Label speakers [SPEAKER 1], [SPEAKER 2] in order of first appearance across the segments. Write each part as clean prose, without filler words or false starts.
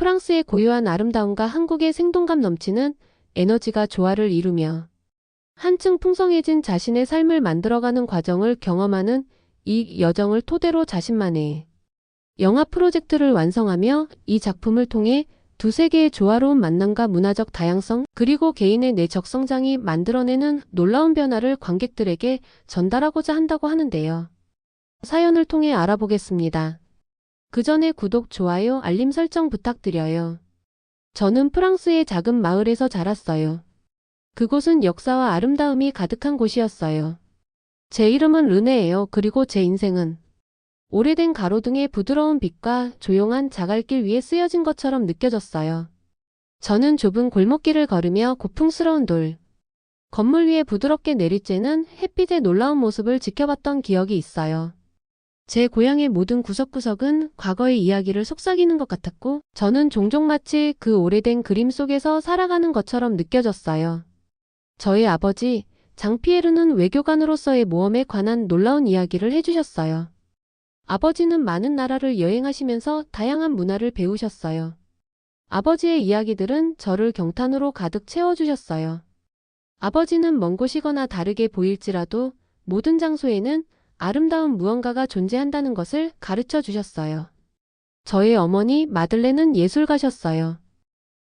[SPEAKER 1] 프랑스의 고유한 아름다움과 한국의 생동감 넘치는 에너지가 조화를 이루며 한층 풍성해진 자신의 삶을 만들어가는 과정을 경험하는 이 여정을 토대로 자신만의 영화 프로젝트를 완성하며 이 작품을 통해 두 세계의 조화로운 만남과 문화적 다양성 그리고 개인의 내적 성장이 만들어내는 놀라운 변화를 관객들에게 전달하고자 한다고 하는데요. 사연을 통해 알아보겠습니다. 그 전에 구독, 좋아요, 알림 설정 부탁드려요. 저는 프랑스의 작은 마을에서 자랐어요. 그곳은 역사와 아름다움이 가득한 곳이었어요. 제 이름은 르네예요. 그리고 제 인생은 오래된 가로등의 부드러운 빛과 조용한 자갈길 위에 쓰여진 것처럼 느껴졌어요. 저는 좁은 골목길을 걸으며 고풍스러운 건물 위에 부드럽게 내리쬐는 햇빛의 놀라운 모습을 지켜봤던 기억이 있어요. 제 고향의 모든 구석구석은 과거의 이야기를 속삭이는 것 같았고, 저는 종종 마치 그 오래된 그림 속에서 살아가는 것처럼 느껴졌어요. 저희 아버지, 장피에르는 외교관으로서의 모험에 관한 놀라운 이야기를 해주셨어요. 아버지는 많은 나라를 여행하시면서 다양한 문화를 배우셨어요. 아버지의 이야기들은 저를 경탄으로 가득 채워주셨어요. 아버지는 먼 곳이거나 다르게 보일지라도 모든 장소에는 아름다운 무언가가 존재한다는 것을 가르쳐 주셨어요. 저의 어머니 마들렌은 예술가셨어요.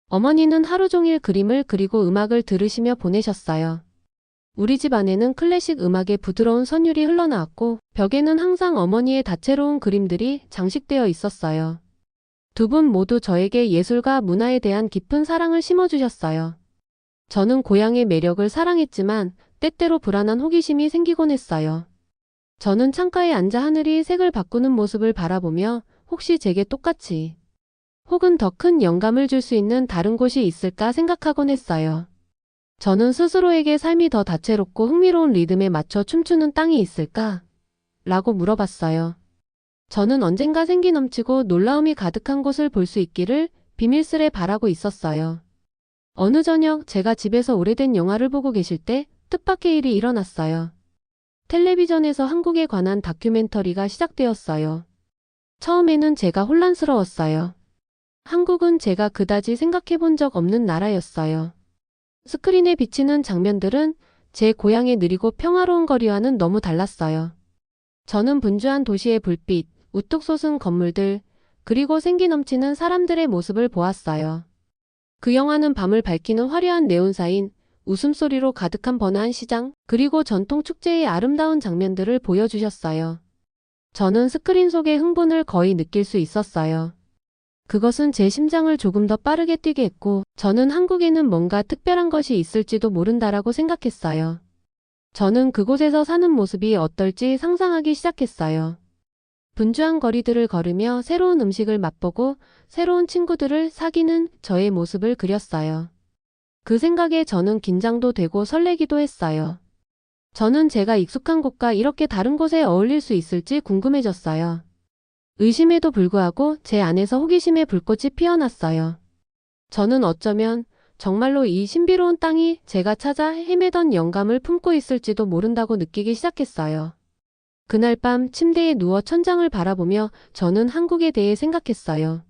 [SPEAKER 1] 어머니는 하루 종일 그림을 그리고 음악을 들으시며 보내셨어요. 우리 집 안에는 클래식 음악의 부드러운 선율이 흘러나왔고 벽에는 항상 어머니의 다채로운 그림들이 장식되어 있었어요. 두 분 모두 저에게 예술과 문화에 대한 깊은 사랑을 심어주셨어요. 저는 고향의 매력을 사랑했지만 때때로 불안한 호기심이 생기곤 했어요. 저는 창가에 앉아 하늘이 색을 바꾸는 모습을 바라보며 혹시 제게 똑같이 혹은 더 큰 영감을 줄 수 있는 다른 곳이 있을까 생각하곤 했어요. 저는 스스로에게 삶이 더 다채롭고 흥미로운 리듬에 맞춰 춤추는 땅이 있을까? 라고 물어봤어요. 저는 언젠가 생기 넘치고 놀라움이 가득한 곳을 볼 수 있기를 비밀스레 바라고 있었어요. 어느 저녁 제가 집에서 오래된 영화를 보고 계실 때 뜻밖의 일이 일어났어요. 텔레비전에서 한국에 관한 다큐멘터리가 시작되었어요. 처음에는 제가 혼란스러웠어요. 한국은 제가 그다지 생각해 본 적 없는 나라였어요. 스크린에 비치는 장면들은 제 고향의 느리고 평화로운 거리와는 너무 달랐어요. 저는 분주한 도시의 불빛, 우뚝 솟은 건물들, 그리고 생기 넘치는 사람들의 모습을 보았어요. 그 영화는 밤을 밝히는 화려한 네온사인, 웃음소리로 가득한 번화한 시장, 그리고 전통 축제의 아름다운 장면들을 보여주셨어요. 저는 스크린 속의 흥분을 거의 느낄 수 있었어요. 그것은 제 심장을 조금 더 빠르게 뛰게 했고, 저는 한국에는 뭔가 특별한 것이 있을지도 모른다라고 생각했어요. 저는 그곳에서 사는 모습이 어떨지 상상하기 시작했어요. 분주한 거리들을 걸으며 새로운 음식을 맛보고 새로운 친구들을 사귀는 저의 모습을 그렸어요. 그 생각에 저는 긴장도 되고 설레기도 했어요. 저는 제가 익숙한 곳과 이렇게 다른 곳에 어울릴 수 있을지 궁금해졌어요. 의심에도 불구하고 제 안에서 호기심의 불꽃이 피어났어요. 저는 어쩌면 정말로 이 신비로운 땅이 제가 찾아 헤매던 영감을 품고 있을지도 모른다고 느끼기 시작했어요. 그날 밤 침대에 누워 천장을 바라보며 저는 한국에 대해 생각했어요.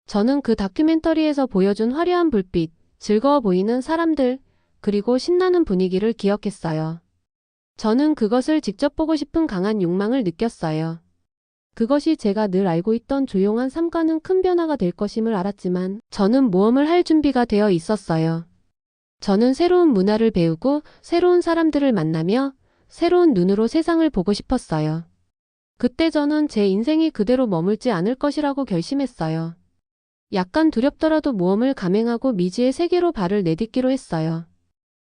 [SPEAKER 1] 저는 그 다큐멘터리에서 보여준 화려한 불빛, 즐거워 보이는 사람들, 그리고 신나는 분위기를 기억했어요. 저는 그것을 직접 보고 싶은 강한 욕망을 느꼈어요. 그것이 제가 늘 알고 있던 조용한 삶과는 큰 변화가 될 것임을 알았지만 저는 모험을 할 준비가 되어 있었어요. 저는 새로운 문화를 배우고 새로운 사람들을 만나며 새로운 눈으로 세상을 보고 싶었어요. 그때 저는 제 인생이 그대로 머물지 않을 것이라고 결심했어요. 약간 두렵더라도 모험을 감행하고 미지의 세계로 발을 내딛기로 했어요.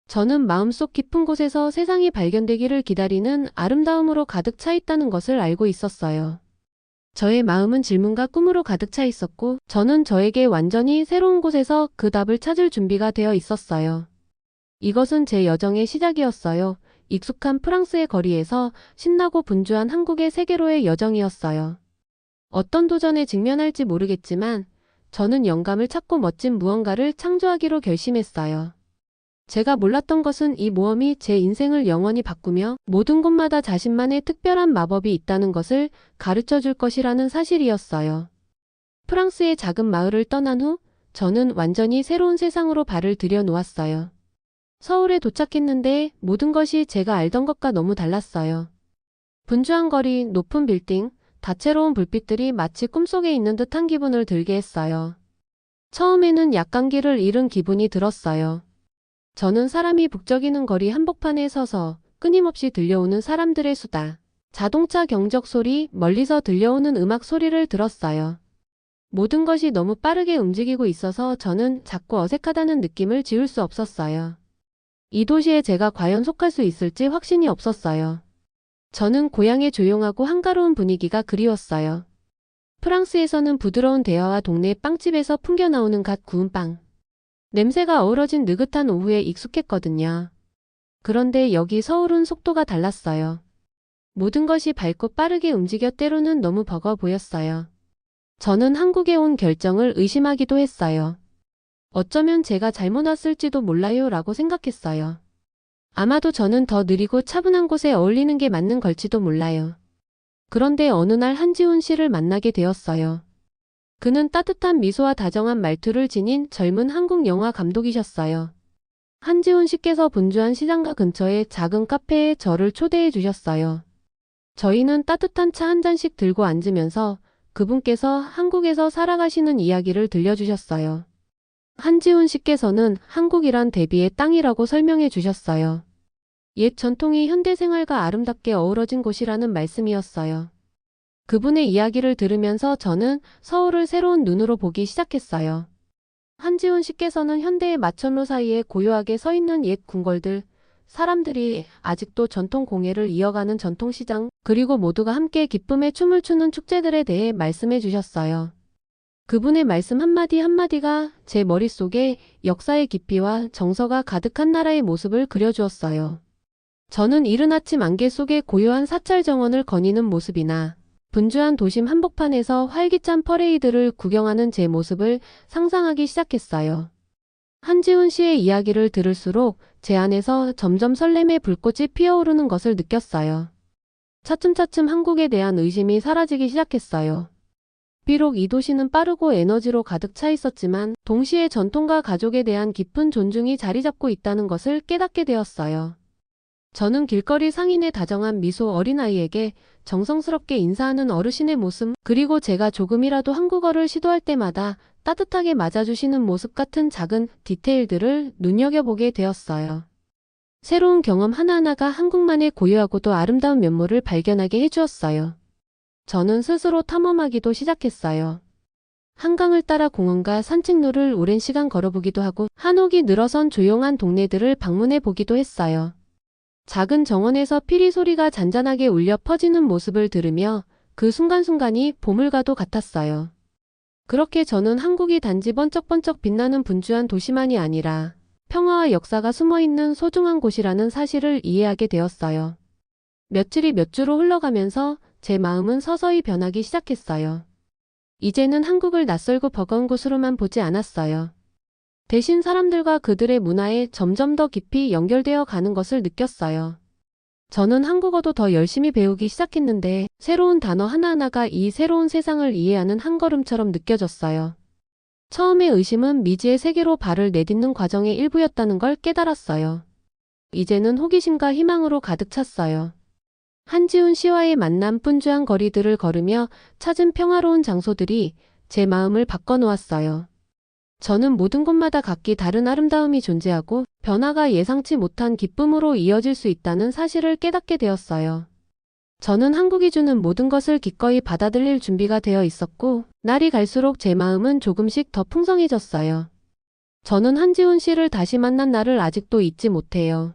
[SPEAKER 1] 저는 마음속 깊은 곳에서 세상이 발견되기를 기다리는 아름다움으로 가득 차 있다는 것을 알고 있었어요. 저의 마음은 질문과 꿈으로 가득 차 있었고 저는 저에게 완전히 새로운 곳에서 그 답을 찾을 준비가 되어 있었어요. 이것은 제 여정의 시작이었어요. 익숙한 프랑스의 거리에서 신나고 분주한 한국의 세계로의 여정이었어요. 어떤 도전에 직면할지 모르겠지만 저는 영감을 찾고 멋진 무언가를 창조하기로 결심했어요. 제가 몰랐던 것은 이 모험이 제 인생을 영원히 바꾸며 모든 곳마다 자신만의 특별한 마법이 있다는 것을 가르쳐 줄 것이라는 사실이었어요. 프랑스의 작은 마을을 떠난 후 저는 완전히 새로운 세상으로 발을 들여놓았어요. 서울에 도착했는데 모든 것이 제가 알던 것과 너무 달랐어요. 분주한 거리, 높은 빌딩, 다채로운 불빛들이 마치 꿈속에 있는 듯한 기분을 들게 했어요. 처음에는 약간 길을 잃은 기분이 들었어요. 저는 사람이 북적이는 거리 한복판에 서서 끊임없이 들려오는 사람들의 수다, 자동차 경적 소리, 멀리서 들려오는 음악 소리를 들었어요. 모든 것이 너무 빠르게 움직이고 있어서 저는 자꾸 어색하다는 느낌을 지울 수 없었어요. 이 도시에 제가 과연 속할 수 있을지 확신이 없었어요. 저는 고향의 조용하고 한가로운 분위기가 그리웠어요. 프랑스에서는 부드러운 대화와 동네 빵집에서 풍겨나오는 갓 구운 빵, 냄새가 어우러진 느긋한 오후에 익숙했거든요. 그런데 여기 서울은 속도가 달랐어요. 모든 것이 밝고 빠르게 움직여 때로는 너무 버거워 보였어요. 저는 한국에 온 결정을 의심하기도 했어요. 어쩌면 제가 잘못 왔을지도 몰라요 라고 생각했어요. 아마도 저는 더 느리고 차분한 곳에 어울리는 게 맞는 걸지도 몰라요. 그런데 어느 날 한지훈 씨를 만나게 되었어요. 그는 따뜻한 미소와 다정한 말투를 지닌 젊은 한국 영화 감독이셨어요. 한지훈 씨께서 분주한 시장가 근처의 작은 카페에 저를 초대해 주셨어요. 저희는 따뜻한 차 한 잔씩 들고 앉으면서 그분께서 한국에서 살아가시는 이야기를 들려주셨어요. 한지훈 씨께서는 한국이란 대비의 땅이라고 설명해 주셨어요. 옛 전통이 현대 생활과 아름답게 어우러진 곳이라는 말씀이었어요. 그분의 이야기를 들으면서 저는 서울을 새로운 눈으로 보기 시작했어요. 한지훈 씨께서는 현대의 마천루 사이에 고요하게 서 있는 옛 궁궐들, 사람들이 아직도 전통 공예를 이어가는 전통시장, 그리고 모두가 함께 기쁨의 춤을 추는 축제들에 대해 말씀해 주셨어요. 그분의 말씀 한마디 한마디가 제 머릿속에 역사의 깊이와 정서가 가득한 나라의 모습을 그려주었어요. 저는 이른 아침 안개 속에 고요한 사찰 정원을 거니는 모습이나 분주한 도심 한복판에서 활기찬 퍼레이드를 구경하는 제 모습을 상상하기 시작했어요. 한지훈 씨의 이야기를 들을수록 제 안에서 점점 설렘의 불꽃이 피어오르는 것을 느꼈어요. 차츰차츰 한국에 대한 의심이 사라지기 시작했어요. 비록 이 도시는 빠르고 에너지로 가득 차 있었지만 동시에 전통과 가족에 대한 깊은 존중이 자리 잡고 있다는 것을 깨닫게 되었어요. 저는 길거리 상인의 다정한 미소, 어린아이에게 정성스럽게 인사하는 어르신의 모습, 그리고 제가 조금이라도 한국어를 시도할 때마다 따뜻하게 맞아주시는 모습 같은 작은 디테일들을 눈여겨보게 되었어요. 새로운 경험 하나하나가 한국만의 고요하고도 아름다운 면모를 발견하게 해주었어요. 저는 스스로 탐험하기도 시작했어요. 한강을 따라 공원과 산책로를 오랜 시간 걸어보기도 하고 한옥이 늘어선 조용한 동네들을 방문해 보기도 했어요. 작은 정원에서 피리 소리가 잔잔하게 울려 퍼지는 모습을 들으며 그 순간순간이 보물과도 같았어요. 그렇게 저는 한국이 단지 번쩍번쩍 빛나는 분주한 도시만이 아니라 평화와 역사가 숨어있는 소중한 곳이라는 사실을 이해하게 되었어요. 며칠이 몇 주로 흘러가면서 제 마음은 서서히 변하기 시작했어요. 이제는 한국을 낯설고 버거운 곳으로만 보지 않았어요. 대신 사람들과 그들의 문화에 점점 더 깊이 연결되어 가는 것을 느꼈어요. 저는 한국어도 더 열심히 배우기 시작했는데 새로운 단어 하나하나가 이 새로운 세상을 이해하는 한 걸음처럼 느껴졌어요. 처음의 의심은 미지의 세계로 발을 내딛는 과정의 일부였다는 걸 깨달았어요. 이제는 호기심과 희망으로 가득 찼어요. 한지훈 씨와의 만남, 분주한 거리들을 걸으며 찾은 평화로운 장소들이 제 마음을 바꿔놓았어요. 저는 모든 곳마다 각기 다른 아름다움이 존재하고 변화가 예상치 못한 기쁨으로 이어질 수 있다는 사실을 깨닫게 되었어요. 저는 한국이 주는 모든 것을 기꺼이 받아들일 준비가 되어 있었고 날이 갈수록 제 마음은 조금씩 더 풍성해졌어요. 저는 한지훈 씨를 다시 만난 날을 아직도 잊지 못해요.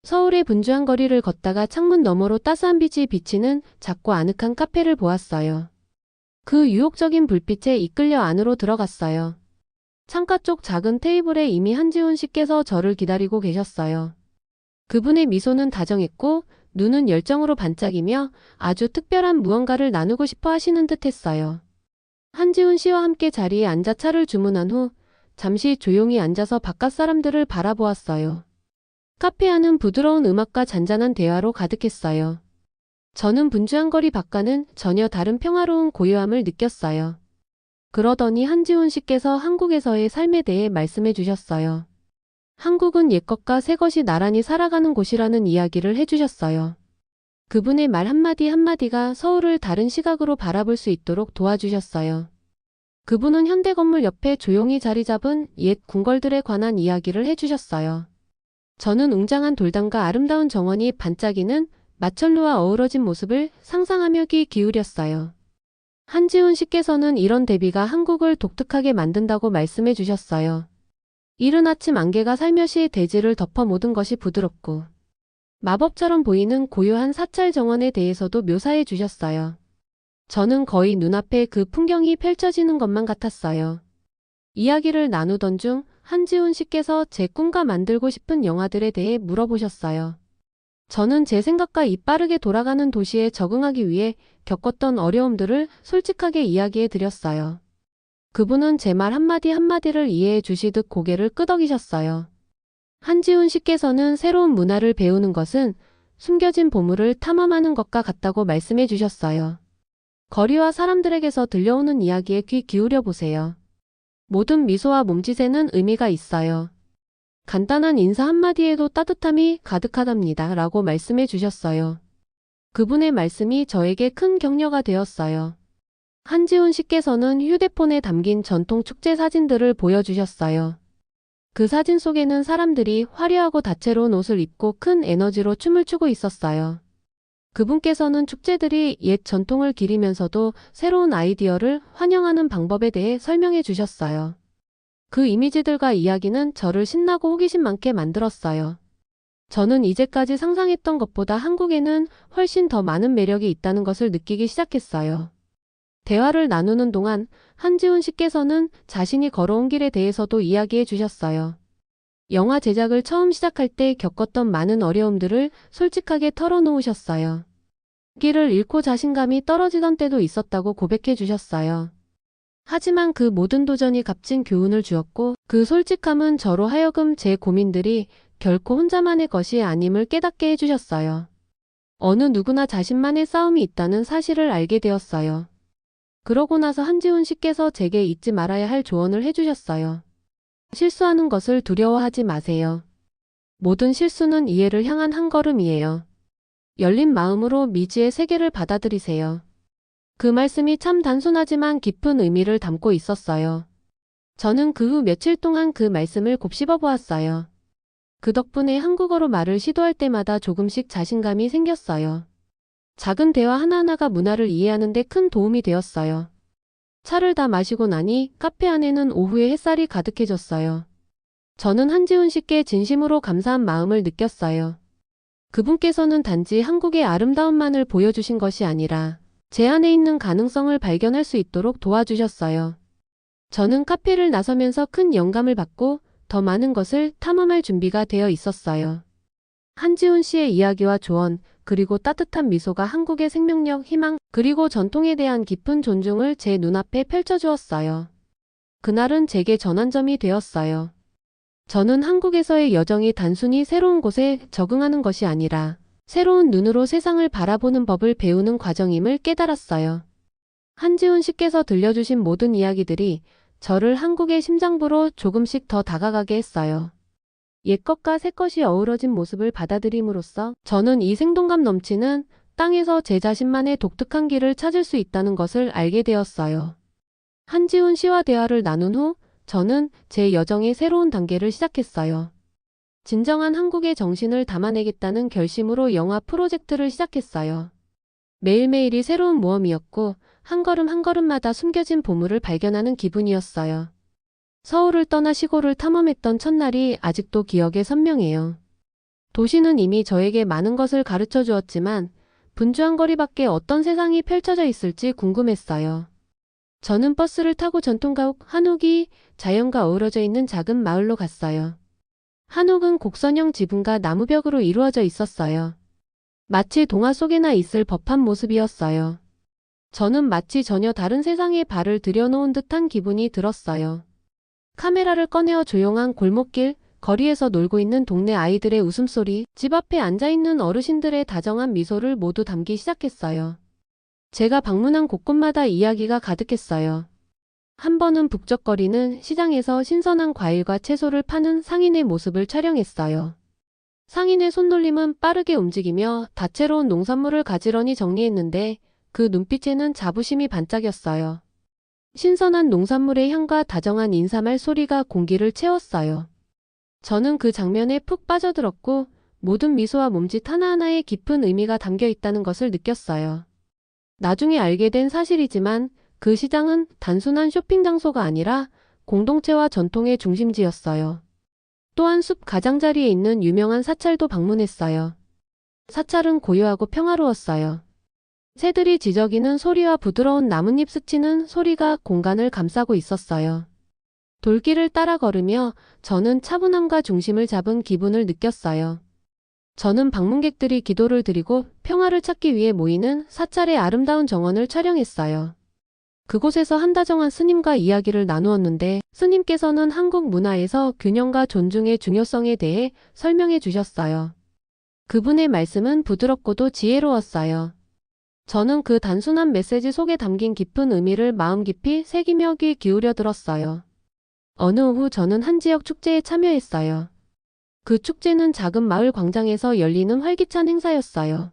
[SPEAKER 1] 서울의 분주한 거리를 걷다가 창문 너머로 따스한 빛이 비치는 작고 아늑한 카페를 보았어요. 그 유혹적인 불빛에 이끌려 안으로 들어갔어요. 창가 쪽 작은 테이블에 이미 한지훈 씨께서 저를 기다리고 계셨어요. 그분의 미소는 다정했고 눈은 열정으로 반짝이며 아주 특별한 무언가를 나누고 싶어 하시는 듯 했어요. 한지훈 씨와 함께 자리에 앉아 차를 주문한 후 잠시 조용히 앉아서 바깥 사람들을 바라보았어요. 카페 안은 부드러운 음악과 잔잔한 대화로 가득했어요. 저는 분주한 거리 밖과는 전혀 다른 평화로운 고요함을 느꼈어요. 그러더니 한지훈 씨께서 한국에서의 삶에 대해 말씀해 주셨어요. 한국은 옛것과 새것이 나란히 살아가는 곳이라는 이야기를 해주셨어요. 그분의 말 한마디 한마디가 서울을 다른 시각으로 바라볼 수 있도록 도와주셨어요. 그분은 현대 건물 옆에 조용히 자리 잡은 옛 궁궐들에 관한 이야기를 해주셨어요. 저는 웅장한 돌담과 아름다운 정원이 반짝이는 마천루와 어우러진 모습을 상상하며 귀 기울였어요. 한지훈 씨께서는 이런 대비가 한국을 독특하게 만든다고 말씀해 주셨어요. 이른 아침 안개가 살며시 대지를 덮어 모든 것이 부드럽고 마법처럼 보이는 고요한 사찰 정원에 대해서도 묘사해 주셨어요. 저는 거의 눈앞에 그 풍경이 펼쳐지는 것만 같았어요. 이야기를 나누던 중 한지훈 씨께서 제 꿈과 만들고 싶은 영화들에 대해 물어보셨어요. 저는 제 생각과 이빠르게 돌아가는 도시에 적응하기 위해 겪었던 어려움들을 솔직하게 이야기해 드렸어요. 그분은 제 말 한마디 한마디를 이해해 주시듯 고개를 끄덕이셨어요. 한지훈 씨께서는 새로운 문화를 배우는 것은 숨겨진 보물을 탐험하는 것과 같다고 말씀해 주셨어요. 거리와 사람들에게서 들려오는 이야기에 귀 기울여 보세요. 모든 미소와 몸짓에는 의미가 있어요. 간단한 인사 한마디에도 따뜻함이 가득하답니다. 라고 말씀해 주셨어요. 그분의 말씀이 저에게 큰 격려가 되었어요. 한지훈 씨께서는 휴대폰에 담긴 전통 축제 사진들을 보여주셨어요. 그 사진 속에는 사람들이 화려하고 다채로운 옷을 입고 큰 에너지로 춤을 추고 있었어요. 그분께서는 축제들이 옛 전통을 기리면서도 새로운 아이디어를 환영하는 방법에 대해 설명해 주셨어요. 그 이미지들과 이야기는 저를 신나고 호기심 많게 만들었어요. 저는 이제까지 상상했던 것보다 한국에는 훨씬 더 많은 매력이 있다는 것을 느끼기 시작했어요. 대화를 나누는 동안 한지훈 씨께서는 자신이 걸어온 길에 대해서도 이야기해 주셨어요. 영화 제작을 처음 시작할 때 겪었던 많은 어려움들을 솔직하게 털어놓으셨어요. 길을 잃고 자신감이 떨어지던 때도 있었다고 고백해 주셨어요. 하지만 그 모든 도전이 값진 교훈을 주었고 그 솔직함은 저로 하여금 제 고민들이 결코 혼자만의 것이 아님을 깨닫게 해주셨어요. 어느 누구나 자신만의 싸움이 있다는 사실을 알게 되었어요. 그러고 나서 한지훈 씨께서 제게 잊지 말아야 할 조언을 해주셨어요. 실수하는 것을 두려워하지 마세요. 모든 실수는 이해를 향한 한 걸음이에요. 열린 마음으로 미지의 세계를 받아들이세요. 그 말씀이 참 단순하지만 깊은 의미를 담고 있었어요. 저는 그 후 며칠 동안 그 말씀을 곱씹어 보았어요. 그 덕분에 한국어로 말을 시도할 때마다 조금씩 자신감이 생겼어요. 작은 대화 하나하나가 문화를 이해하는 데 큰 도움이 되었어요. 차를 다 마시고 나니 카페 안에는 오후의 햇살이 가득해졌어요. 저는 한지훈 씨께 진심으로 감사한 마음을 느꼈어요. 그분께서는 단지 한국의 아름다움만을 보여주신 것이 아니라 제 안에 있는 가능성을 발견할 수 있도록 도와주셨어요. 저는 카페를 나서면서 큰 영감을 받고 더 많은 것을 탐험할 준비가 되어 있었어요. 한지훈 씨의 이야기와 조언, 그리고 따뜻한 미소가 한국의 생명력, 희망, 그리고 전통에 대한 깊은 존중을 제 눈앞에 펼쳐주었어요. 그날은 제게 전환점이 되었어요. 저는 한국에서의 여정이 단순히 새로운 곳에 적응하는 것이 아니라 새로운 눈으로 세상을 바라보는 법을 배우는 과정임을 깨달았어요. 한지훈 씨께서 들려주신 모든 이야기들이 저를 한국의 심장부로 조금씩 더 다가가게 했어요. 옛것과 새것이 어우러진 모습을 받아들임으로써 저는 이 생동감 넘치는 땅에서 제 자신만의 독특한 길을 찾을 수 있다는 것을 알게 되었어요. 한지훈 씨와 대화를 나눈 후 저는 제 여정의 새로운 단계를 시작했어요. 진정한 한국의 정신을 담아내겠다는 결심으로 영화 프로젝트를 시작했어요. 매일매일이 새로운 모험이었고 한 걸음 한 걸음마다 숨겨진 보물을 발견하는 기분이었어요. 서울을 떠나 시골을 탐험했던 첫날이 아직도 기억에 선명해요. 도시는 이미 저에게 많은 것을 가르쳐 주었지만 분주한 거리 밖에 어떤 세상이 펼쳐져 있을지 궁금했어요. 저는 버스를 타고 전통가옥 한옥이 자연과 어우러져 있는 작은 마을로 갔어요. 한옥은 곡선형 지붕과 나무벽으로 이루어져 있었어요. 마치 동화 속에나 있을 법한 모습이었어요. 저는 마치 전혀 다른 세상에 발을 들여놓은 듯한 기분이 들었어요. 카메라를 꺼내어 조용한 골목길, 거리에서 놀고 있는 동네 아이들의 웃음소리, 집 앞에 앉아있는 어르신들의 다정한 미소를 모두 담기 시작했어요. 제가 방문한 곳곳마다 이야기가 가득했어요. 한 번은 북적거리는 시장에서 신선한 과일과 채소를 파는 상인의 모습을 촬영했어요. 상인의 손놀림은 빠르게 움직이며 다채로운 농산물을 가지런히 정리했는데 그 눈빛에는 자부심이 반짝였어요. 신선한 농산물의 향과 다정한 인사말 소리가 공기를 채웠어요. 저는 그 장면에 푹 빠져들었고 모든 미소와 몸짓 하나하나에 깊은 의미가 담겨 있다는 것을 느꼈어요. 나중에 알게 된 사실이지만 그 시장은 단순한 쇼핑 장소가 아니라 공동체와 전통의 중심지였어요. 또한 숲 가장자리에 있는 유명한 사찰도 방문했어요. 사찰은 고요하고 평화로웠어요. 새들이 지저귀는 소리와 부드러운 나뭇잎 스치는 소리가 공간을 감싸고 있었어요. 돌길을 따라 걸으며 저는 차분함과 중심을 잡은 기분을 느꼈어요. 저는 방문객들이 기도를 드리고 평화를 찾기 위해 모이는 사찰의 아름다운 정원을 촬영했어요. 그곳에서 한다정한 스님과 이야기를 나누었는데 스님께서는 한국 문화에서 균형과 존중의 중요성에 대해 설명해 주셨어요. 그분의 말씀은 부드럽고도 지혜로웠어요. 저는 그 단순한 메시지 속에 담긴 깊은 의미를 마음 깊이 새기며 귀 기울여 들었어요. 어느 오후 저는 한 지역 축제에 참여했어요. 그 축제는 작은 마을 광장에서 열리는 활기찬 행사였어요.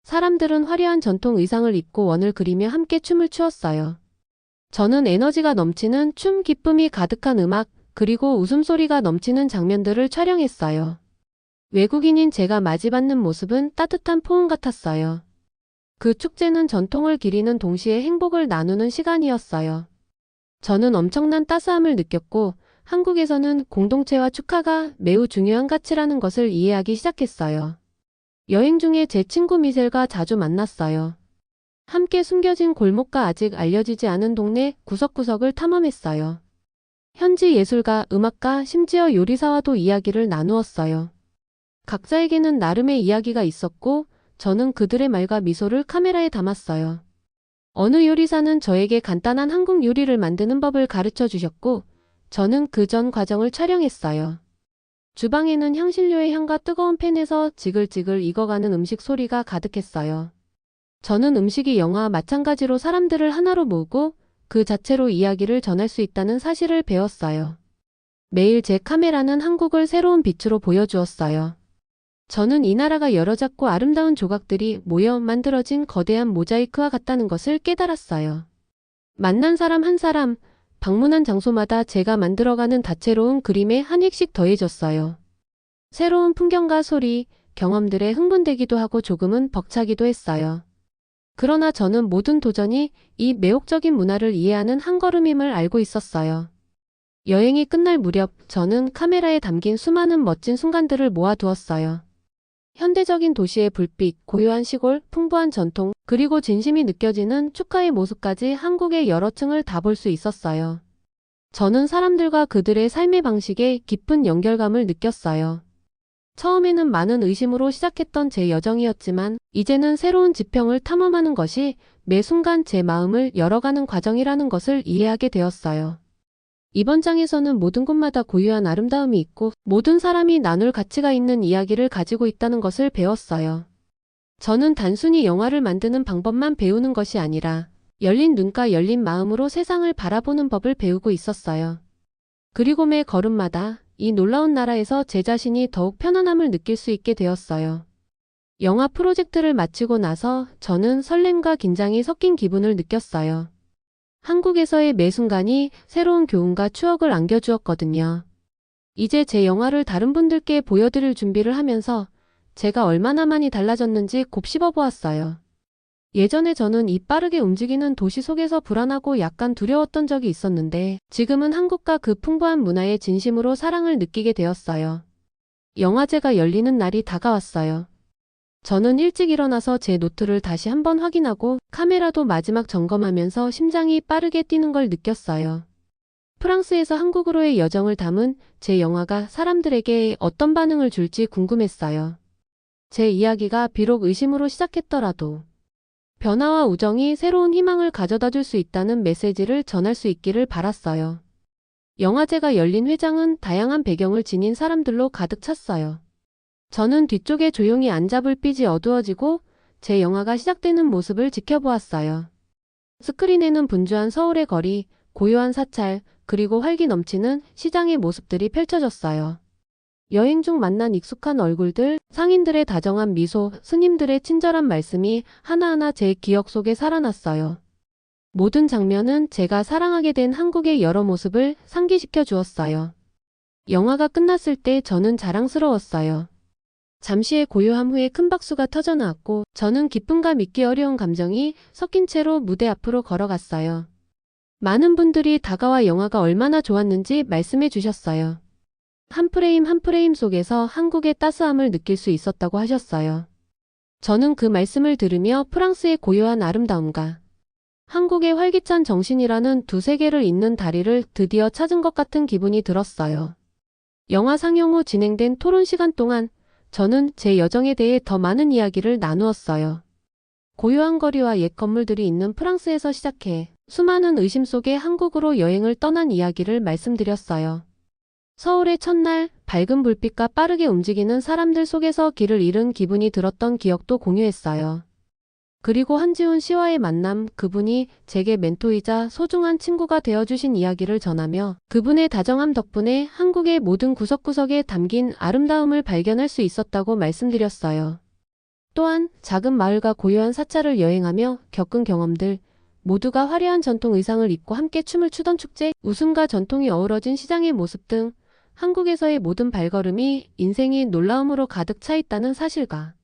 [SPEAKER 1] 사람들은 화려한 전통 의상을 입고 원을 그리며 함께 춤을 추었어요. 저는 에너지가 넘치는 춤 기쁨이 가득한 음악, 그리고 웃음소리가 넘치는 장면들을 촬영했어요. 외국인인 제가 맞이받는 모습은 따뜻한 포옹 같았어요. 그 축제는 전통을 기리는 동시에 행복을 나누는 시간이었어요. 저는 엄청난 따스함을 느꼈고 한국에서는 공동체와 축하가 매우 중요한 가치라는 것을 이해하기 시작했어요. 여행 중에 제 친구 미셀과 자주 만났어요. 함께 숨겨진 골목과 아직 알려지지 않은 동네 구석구석을 탐험했어요. 현지 예술가, 음악가, 심지어 요리사와도 이야기를 나누었어요. 각자에게는 나름의 이야기가 있었고 저는 그들의 말과 미소를 카메라에 담았어요. 어느 요리사는 저에게 간단한 한국 요리를 만드는 법을 가르쳐 주셨고 저는 그 전 과정을 촬영했어요. 주방에는 향신료의 향과 뜨거운 팬에서 지글지글 익어가는 음식 소리가 가득했어요. 저는 음식이 영화와 마찬가지로 사람들을 하나로 모으고 그 자체로 이야기를 전할 수 있다는 사실을 배웠어요. 매일 제 카메라는 한국을 새로운 빛으로 보여주었어요. 저는 이 나라가 여러 작고 아름다운 조각들이 모여 만들어진 거대한 모자이크와 같다는 것을 깨달았어요. 만난 사람 한 사람, 방문한 장소마다 제가 만들어가는 다채로운 그림에 한 획씩 더해졌어요. 새로운 풍경과 소리, 경험들에 흥분되기도 하고 조금은 벅차기도 했어요. 그러나 저는 모든 도전이 이 매혹적인 문화를 이해하는 한 걸음임을 알고 있었어요. 여행이 끝날 무렵 저는 카메라에 담긴 수많은 멋진 순간들을 모아두었어요. 현대적인 도시의 불빛, 고요한 시골, 풍부한 전통, 그리고 진심이 느껴지는 축하의 모습까지 한국의 여러 층을 다 볼 수 있었어요. 저는 사람들과 그들의 삶의 방식에 깊은 연결감을 느꼈어요. 처음에는 많은 의심으로 시작했던 제 여정이었지만 이제는 새로운 지평을 탐험하는 것이 매 순간 제 마음을 열어가는 과정이라는 것을 이해하게 되었어요. 이번 장에서는 모든 곳마다 고유한 아름다움이 있고 모든 사람이 나눌 가치가 있는 이야기를 가지고 있다는 것을 배웠어요. 저는 단순히 영화를 만드는 방법만 배우는 것이 아니라 열린 눈과 열린 마음으로 세상을 바라보는 법을 배우고 있었어요. 그리고 매 걸음마다 이 놀라운 나라에서 제 자신이 더욱 편안함을 느낄 수 있게 되었어요. 영화 프로젝트를 마치고 나서 저는 설렘과 긴장이 섞인 기분을 느꼈어요. 한국에서의 매 순간이 새로운 교훈과 추억을 안겨주었거든요. 이제 제 영화를 다른 분들께 보여드릴 준비를 하면서 제가 얼마나 많이 달라졌는지 곱씹어 보았어요. 예전에 저는 이 빠르게 움직이는 도시 속에서 불안하고 약간 두려웠던 적이 있었는데 지금은 한국과 그 풍부한 문화에 진심으로 사랑을 느끼게 되었어요. 영화제가 열리는 날이 다가왔어요. 저는 일찍 일어나서 제 노트를 다시 한번 확인하고 카메라도 마지막 점검하면서 심장이 빠르게 뛰는 걸 느꼈어요. 프랑스에서 한국으로의 여정을 담은 제 영화가 사람들에게 어떤 반응을 줄지 궁금했어요. 제 이야기가 비록 의심으로 시작했더라도 변화와 우정이 새로운 희망을 가져다 줄 수 있다는 메시지를 전할 수 있기를 바랐어요. 영화제가 열린 회장은 다양한 배경을 지닌 사람들로 가득 찼어요. 저는 뒤쪽에 조용히 앉아 불빛이 어두워지고 제 영화가 시작되는 모습을 지켜보았어요. 스크린에는 분주한 서울의 거리, 고요한 사찰, 그리고 활기 넘치는 시장의 모습들이 펼쳐졌어요. 여행 중 만난 익숙한 얼굴들, 상인들의 다정한 미소, 스님들의 친절한 말씀이 하나하나 제 기억 속에 살아났어요. 모든 장면은 제가 사랑하게 된 한국의 여러 모습을 상기시켜 주었어요. 영화가 끝났을 때 저는 자랑스러웠어요. 잠시의 고요함 후에 큰 박수가 터져나왔고 저는 기쁨과 믿기 어려운 감정이 섞인 채로 무대 앞으로 걸어갔어요. 많은 분들이 다가와 영화가 얼마나 좋았는지 말씀해 주셨어요. 한 프레임 한 프레임 속에서 한국의 따스함을 느낄 수 있었다고 하셨어요. 저는 그 말씀을 들으며 프랑스의 고요한 아름다움과 한국의 활기찬 정신이라는 두 세계를 잇는 다리를 드디어 찾은 것 같은 기분이 들었어요. 영화 상영 후 진행된 토론 시간 동안 저는 제 여정에 대해 더 많은 이야기를 나누었어요. 고요한 거리와 옛 건물들이 있는 프랑스에서 시작해 수많은 의심 속에 한국으로 여행을 떠난 이야기를 말씀드렸어요. 서울의 첫날, 밝은 불빛과 빠르게 움직이는 사람들 속에서 길을 잃은 기분이 들었던 기억도 공유했어요. 그리고 한지훈 씨와의 만남, 그분이 제게 멘토이자 소중한 친구가 되어주신 이야기를 전하며 그분의 다정함 덕분에 한국의 모든 구석구석에 담긴 아름다움을 발견할 수 있었다고 말씀드렸어요. 또한 작은 마을과 고요한 사찰을 여행하며 겪은 경험들, 모두가 화려한 전통 의상을 입고 함께 춤을 추던 축제, 웃음과 전통이 어우러진 시장의 모습 등 한국에서의 모든 발걸음이 인생이 놀라움으로 가득 차 있다는 사실과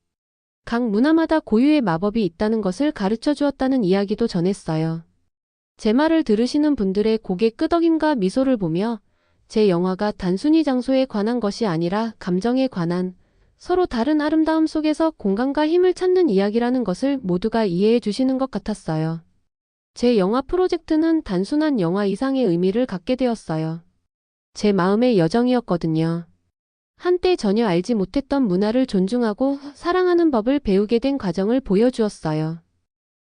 [SPEAKER 1] 각 문화마다 고유의 마법이 있다는 것을 가르쳐 주었다는 이야기도 전했어요. 제 말을 들으시는 분들의 고개 끄덕임과 미소를 보며 제 영화가 단순히 장소에 관한 것이 아니라 감정에 관한 서로 다른 아름다움 속에서 공간과 힘을 찾는 이야기라는 것을 모두가 이해해 주시는 것 같았어요. 제 영화 프로젝트는 단순한 영화 이상의 의미를 갖게 되었어요. 제 마음의 여정이었거든요. 한때 전혀 알지 못했던 문화를 존중하고 사랑하는 법을 배우게 된 과정을 보여주었어요.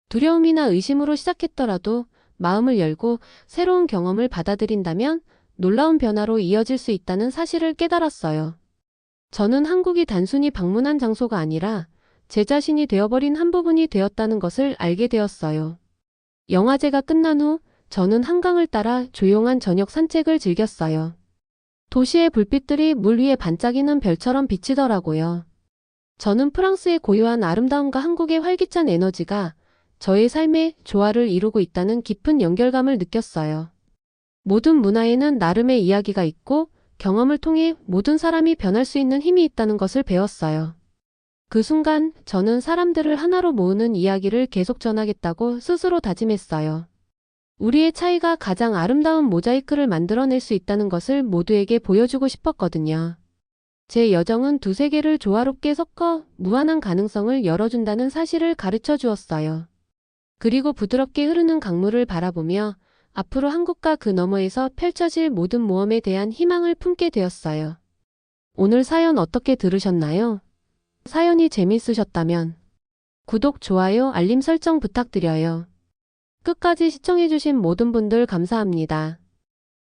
[SPEAKER 1] 두려움이나 의심으로 시작했더라도 마음을 열고 새로운 경험을 받아들인다면 놀라운 변화로 이어질 수 있다는 사실을 깨달았어요. 저는 한국이 단순히 방문한 장소가 아니라 제 자신이 되어버린 한 부분이 되었다는 것을 알게 되었어요. 영화제가 끝난 후 저는 한강을 따라 조용한 저녁 산책을 즐겼어요. 도시의 불빛들이 물 위에 반짝이는 별처럼 비치더라고요. 저는 프랑스의 고요한 아름다움과 한국의 활기찬 에너지가 저의 삶에 조화를 이루고 있다는 깊은 연결감을 느꼈어요. 모든 문화에는 나름의 이야기가 있고 경험을 통해 모든 사람이 변할 수 있는 힘이 있다는 것을 배웠어요. 그 순간 저는 사람들을 하나로 모으는 이야기를 계속 전하겠다고 스스로 다짐했어요. 우리의 차이가 가장 아름다운 모자이크를 만들어낼 수 있다는 것을 모두에게 보여주고 싶었거든요. 제 여정은 두 세계를 조화롭게 섞어 무한한 가능성을 열어준다는 사실을 가르쳐 주었어요. 그리고 부드럽게 흐르는 강물을 바라보며 앞으로 한국과 그 너머에서 펼쳐질 모든 모험에 대한 희망을 품게 되었어요. 오늘 사연 어떻게 들으셨나요? 사연이 재밌으셨다면 구독, 좋아요, 알림 설정 부탁드려요. 끝까지 시청해주신 모든 분들 감사합니다.